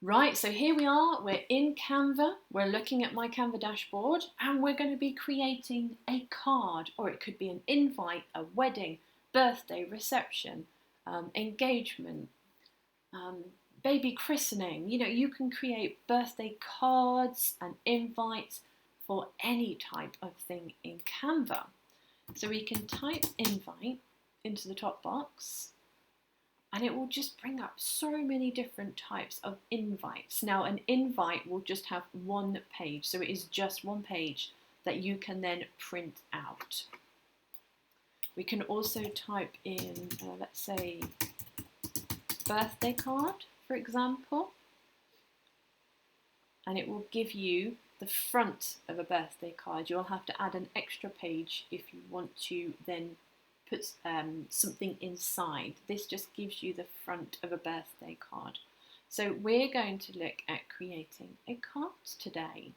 Right, so here we are, we're in Canva, we're looking at my Canva dashboard, and we're going to be creating a card, or it could be an invite, a wedding, birthday, reception, engagement, baby christening. You know, you can create birthday cards and invites for any type of thing in Canva. So we can type invite into the top box, and it will just bring up so many different types of invites. Now, an invite will just have one page, so it is just one page that you can then print out. We can also type in, let's say, birthday card, for example, and it will give you the front of a birthday card. You'll have to add an extra page if you want to then put something inside. This just gives you the front of a birthday card. So we're going to look at creating a card today.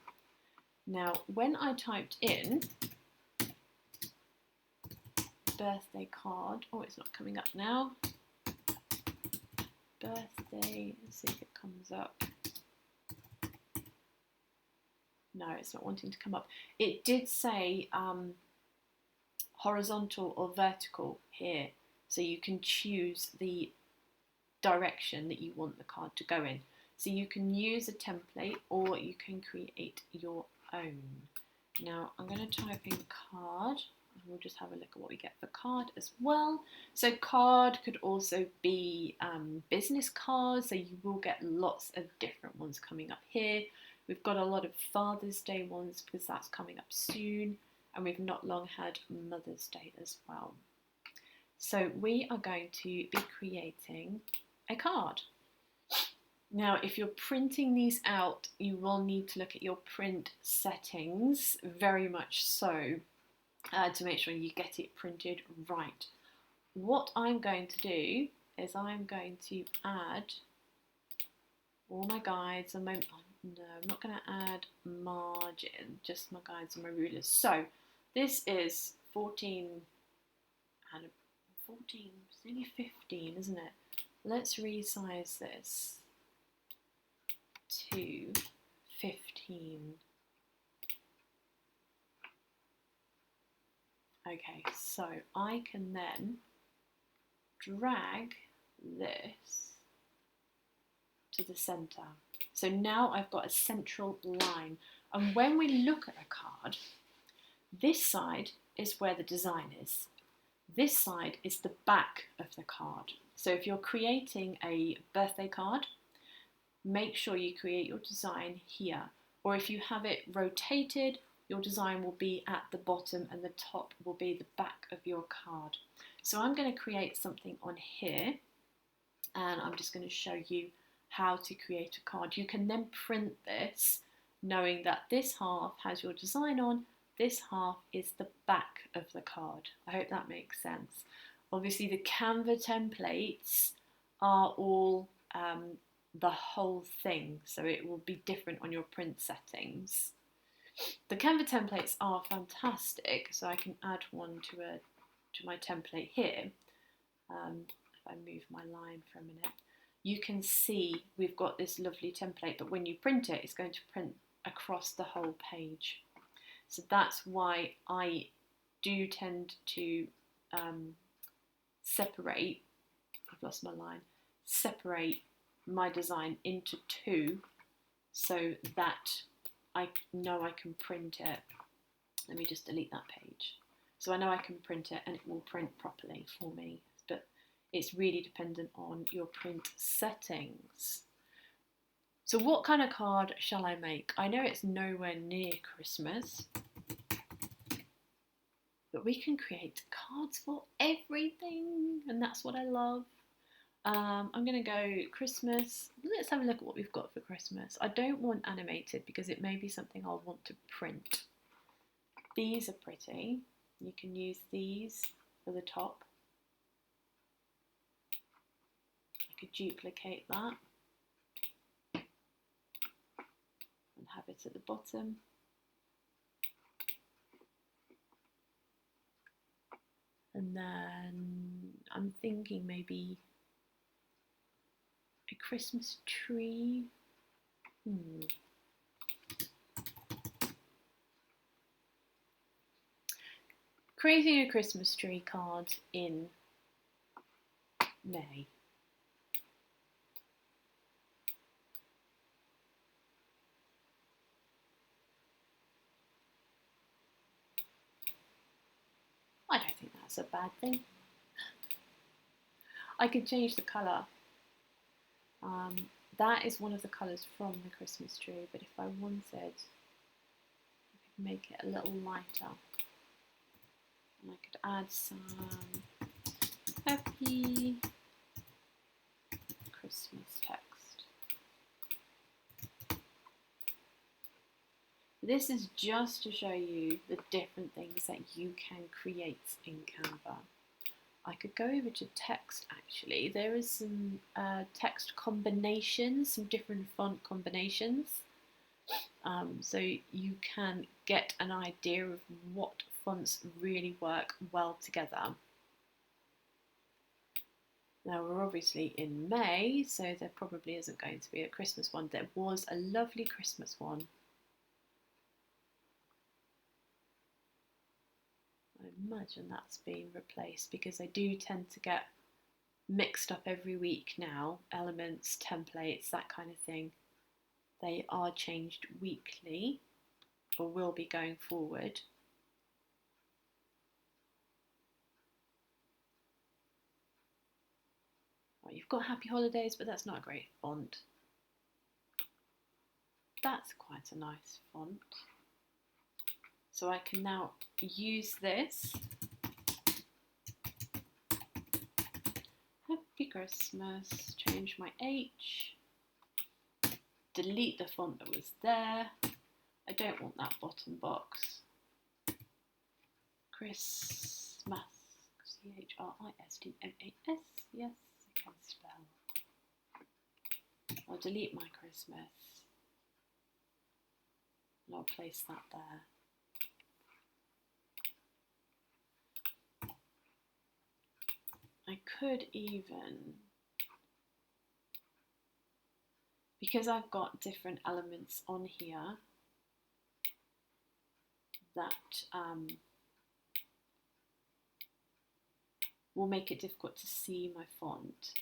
Now, when I typed in birthday card, oh, it's not coming up now. Birthday, let's see if it comes up. No, it's not wanting to come up. It did say horizontal or vertical here, so you can choose the direction that you want the card to go in. So you can use a template or you can create your own. Now I'm going to type in card, and we'll just have a look at what we get for card as well. So card could also be business cards, so you will get lots of different ones coming up here. We've got a lot of Father's Day ones because that's coming up soon. And we've not long had Mother's Day as well. So we are going to be creating a card. Now, if you're printing these out, you will need to look at your print settings, very much so, to make sure you get it printed right. What I'm going to do is I'm going to add all my guides and no, I'm not going to add margin, just my guides and my rulers. So this is 14 and 14, it's nearly 15, isn't it? Let's resize this to 15. Okay, so I can then drag this to the center. So now I've got a central line. And when we look at a card, this side is where the design is. This side is the back of the card. So if you're creating a birthday card, make sure you create your design here. Or if you have it rotated, your design will be at the bottom and the top will be the back of your card. So I'm going to create something on here, and I'm just going to show you how to create a card. You can then print this knowing that this half has your design on, this half is the back of the card. I hope that makes sense. Obviously the Canva templates are all the whole thing, so it will be different on your print settings. The Canva templates are fantastic, so I can add one to my template here. If I move my line for a minute, you can see we've got this lovely template, but when you print it, it's going to print across the whole page. So that's why I do tend to separate, I've lost my line, separate my design into two so that I know I can print it. Let me just delete that page. So I know I can print it and it will print properly for me, but it's really dependent on your print settings. So what kind of card shall I make? I know it's nowhere near Christmas, but we can create cards for everything, and that's what I love. I'm going to go Christmas. Let's have a look at what we've got for Christmas. I don't want animated because it may be something I'll want to print. These are pretty. You can use these for the top. I could duplicate that and have it at the bottom. And then I'm thinking maybe a Christmas tree Creating a Christmas tree card in May. I don't think that's a bad thing. I could change the colour. That is one of the colours from the Christmas tree, but if I wanted, I could make it a little lighter. And I could add some happy Christmas text. This is just to show you the different things that you can create in Canva. I could go over to text actually. There is some text combinations, some different font combinations. So you can get an idea of what fonts really work well together. Now we're obviously in May, so there probably isn't going to be a Christmas one. There was a lovely Christmas one. I imagine that's being replaced because I do tend to get mixed up every week now. Elements, templates, that kind of thing. They are changed weekly, or will be going forward. Oh, you've got Happy Holidays, but that's not a great font. That's quite a nice font. So I can now use this. Happy Christmas, change my H, delete the font that was there. I don't want that bottom box. Christmas, C-H-R-I-S-T-M-A-S, yes, I can spell. I'll delete my Christmas and I'll place that there. I could even, because I've got different elements on here that will make it difficult to see my font.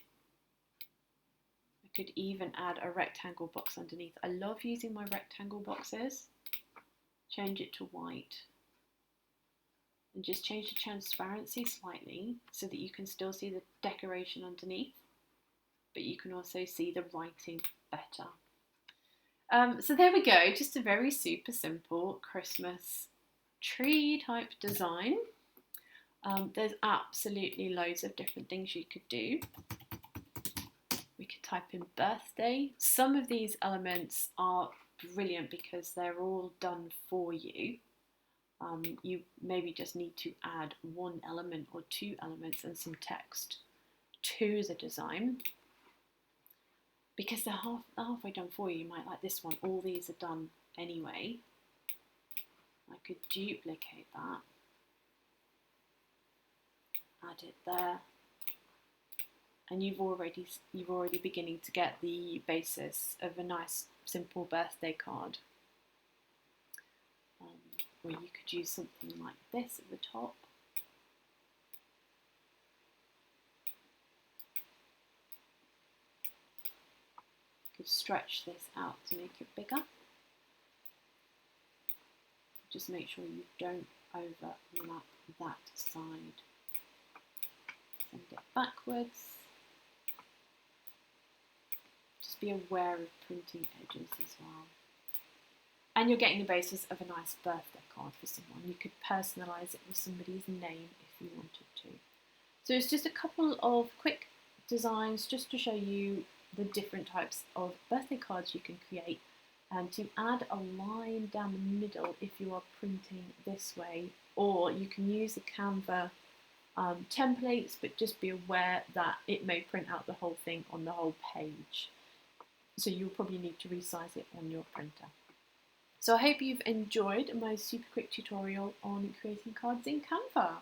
I could even add a rectangle box underneath. I love using my rectangle boxes. Change it to white. And just change the transparency slightly so that you can still see the decoration underneath, but you can also see the writing better. So there we go, just a very super simple Christmas tree type design. There's absolutely loads of different things you could do. We could type in birthday. Some of these elements are brilliant because they're all done for you. You maybe just need to add one element or two elements and some text to the design. Because they're halfway done for you, you might like this one. All these are done anyway. I could duplicate that. Add it there. And you've already beginning to get the basis of a nice simple birthday card. Or you could use something like this at the top. You could stretch this out to make it bigger. Just make sure you don't overlap that side. Send it backwards. Just be aware of printing edges as well. And you're getting the basis of a nice birthday card for someone. You could personalise it with somebody's name if you wanted to. So it's just a couple of quick designs just to show you the different types of birthday cards you can create, and to add a line down the middle if you are printing this way, or you can use the Canva templates, but just be aware that it may print out the whole thing on the whole page. So you'll probably need to resize it on your printer. So I hope you've enjoyed my super quick tutorial on creating cards in Canva.